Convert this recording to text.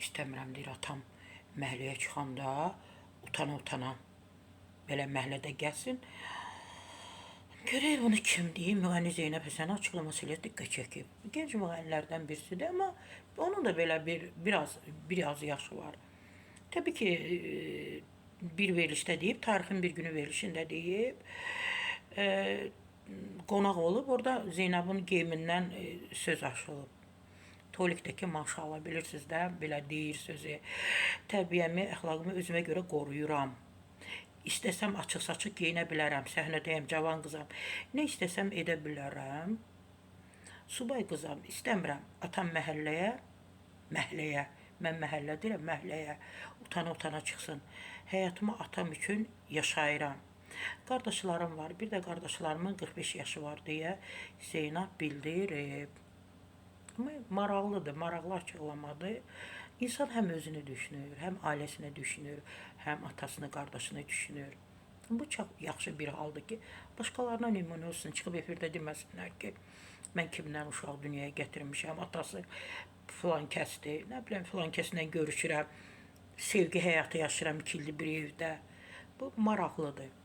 İstəmirəm deyir atam məhəlləyə çıxanda utana-utana belə məhəllədə gəlsin. Görək bunu kim deyir? Müğənni Zeynəb Həsəni açıqlaması ilə diqqət çəkib. Gənc müğənnilərdən birisidir, amma onun da belə biraz yaşı var. Təbii ki, bir verilişdə deyib, tarixin bir günü verilişində deyib, qonaq olub, orada Zeynəbin geyimindən söz açılıb. Tolikdəki maşallah bilirsiniz də, belə deyir sözü. Tərbiyəmi, əxlaqımı özümə görə qoruyuram. İstəsəm açıq-saçıq geyinə bilərəm, səhnədəyəm, cavan qızam. Nə istəsəm edə bilərəm. Subay qızam, istəmirəm. Atam məhəlləyə, mən məhəllə deyirəm, məhəlləyə utana-utana çıxsın. Həyatımı atam üçün yaşayıram. Qardaşlarım var, bir də qardaşlarımın 45 yaşı var deyə Zeynəb bildirib. Maraqlıdır, maraqlı açıqlamadır. İnsan həm özünü düşünür, həm ailəsini düşünür, həm atasını, qardaşını düşünür. Bu çox yaxşı bir haldır ki, başqalarına nümunə olsun, çıxıb efirdə deməsinlər ki, mən kimdən uşaq dünyaya gətirmişəm, atası filan kəsdir, nə biləm filan kəslə görüşürəm, sevgi həyatı yaşayıram 2 ildir bir evdə. Bu maraqlıdır.